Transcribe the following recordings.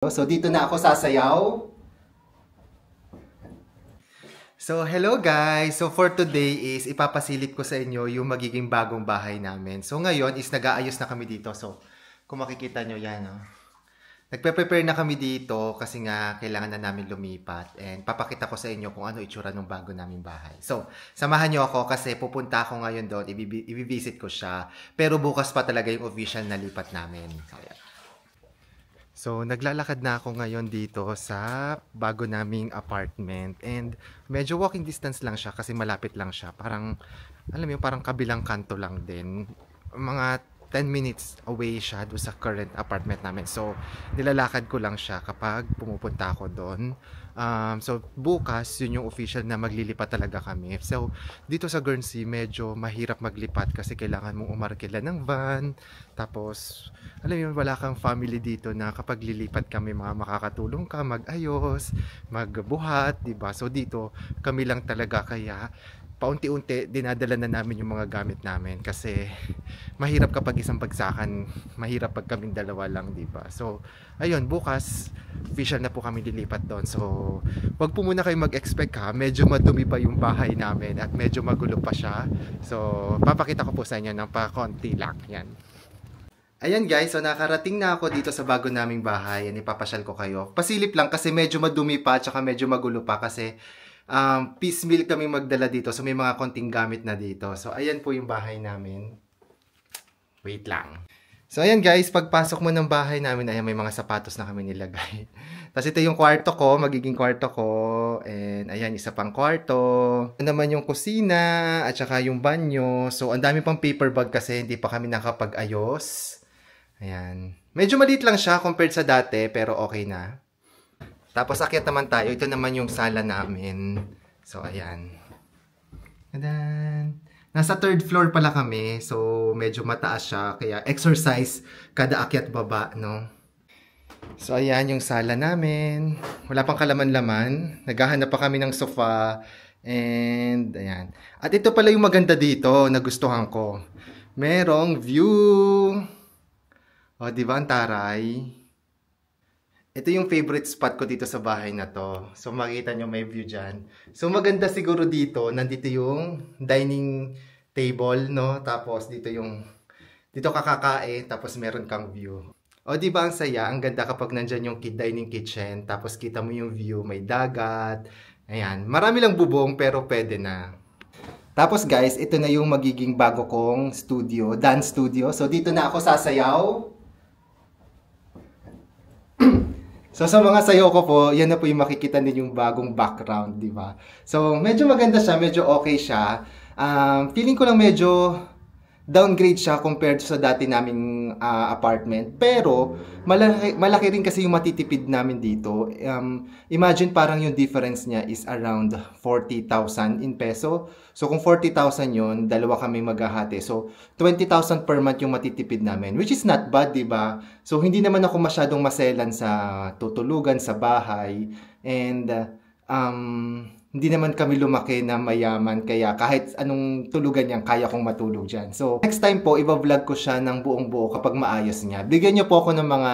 So, dito na ako sasayaw. So, hello guys! So, for today is ipapasilip ko sa inyo yung magiging bagong bahay namin. So, ngayon is nag-aayos na kami dito. So, kung makikita nyo yan, no? Nagpe-prepare na kami dito kasi nga kailangan na namin lumipat. And papakita ko sa inyo kung ano itsura ng bago naming bahay. So, samahan nyo ako kasi pupunta ako ngayon doon. Ibibisit ko siya. Pero bukas pa talaga yung official na lipat namin. So, yeah. So, naglalakad na ako ngayon dito sa bago naming apartment. And medyo walking distance lang siya kasi malapit lang siya. Parang, alam mo, parang kabilang kanto lang din. Mga 10 minutes away siya doon sa current apartment namin. So, nilalakad ko lang siya kapag pumupunta ako doon. So, bukas, yun yung official na maglilipat talaga kami. So, dito sa Guernsey, medyo mahirap maglipat kasi kailangan mong umarkila ng van. Tapos, alam mo yun, wala kang family dito na kapag lilipat kami, mga makakatulong ka, mag-ayos, magbuhat, diba? So, dito, kami lang talaga kaya paunti-unti dinadala na namin yung mga gamit namin kasi mahirap kapag isang bagsakan, mahirap pag kaming dalawa lang, di ba? So, ayun, bukas official na po kami lilipat doon. So, wag po muna kayo mag-expect ha, medyo madumi pa yung bahay namin at medyo magulo pa siya. So, papakita ko po sa inyo ng pa-konti lang, yan. Ayan guys, so nakarating na ako dito sa bago naming bahay. Yan, ipapasyal ko kayo. Pasilip lang kasi medyo madumi pa at saka medyo magulo pa kasi piecemeal kami magdala dito. So may mga konting gamit na dito. So ayan po yung bahay namin. Wait lang. So ayan guys, pagpasok mo ng bahay namin, ayan may mga sapatos na kami nilagay. Tapos ito yung kwarto ko, magiging kwarto ko. And ayan, isa pang kwarto. Ito naman yung kusina at saka yung banyo. So ang dami pang paper bag kasi hindi pa kami nakapag-ayos. Ayan. Medyo maliit lang siya compared sa dati, pero okay na. Tapos akyat naman tayo. Ito naman yung sala namin. So, ayan. Tadan! Nasa third floor pala kami. So, medyo mataas siya. Kaya exercise kada akyat baba, no? So, ayan yung sala namin. Wala pang kalaman-laman. Naghahanap pa kami ng sofa. And, ayan. At ito pala yung maganda dito. Nagustuhan ko. Merong view. O, diba ang taray? Ito yung favorite spot ko dito sa bahay na to. So, makikita nyo may view dyan. So, maganda siguro dito. Nandito yung dining table, no? Tapos, dito kakakain. Tapos, meron kang view. O, diba ang saya? Ang ganda kapag nandyan yung dining kitchen. Tapos, kita mo yung view. May dagat. Ayan. Marami lang bubong, pero pwede na. Tapos, guys, ito na yung magiging bago kong studio. Dance studio. So, dito na ako sasayaw. So, sa mga sayo ko po, yan na po yung makikita din yung bagong background, di ba? So, medyo maganda siya, medyo okay siya. Feeling ko lang medyo downgrade siya compared sa dati naming apartment. Pero, malaki rin kasi yung matitipid namin dito. Imagine parang yung difference niya is around 40,000 in peso. So, kung 40,000 yun, dalawa kami maghahati. So, 20,000 per month yung matitipid namin. Which is not bad, di ba? So, hindi naman ako masyadong maselan sa tutulugan sa bahay. And, hindi naman kami lumaki na mayaman, kaya kahit anong tulugan yan, kaya kong matulog dyan. So, next time po, iba-vlog ko siya ng buong buo kapag maayos niya. Bigyan niyo po ako ng mga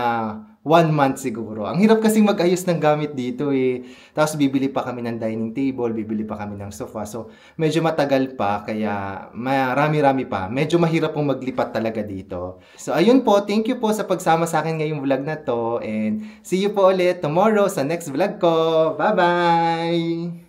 1 month siguro. Ang hirap kasing mag-ayos ng gamit dito eh. Tapos bibili pa kami ng dining table, bibili pa kami ng sofa. So, medyo matagal pa, kaya marami-rami pa. Medyo mahirap pong maglipat talaga dito. So, ayun po. Thank you po sa pagsama sa akin ngayong vlog na to. And see you po ulit tomorrow sa next vlog ko. Bye-bye!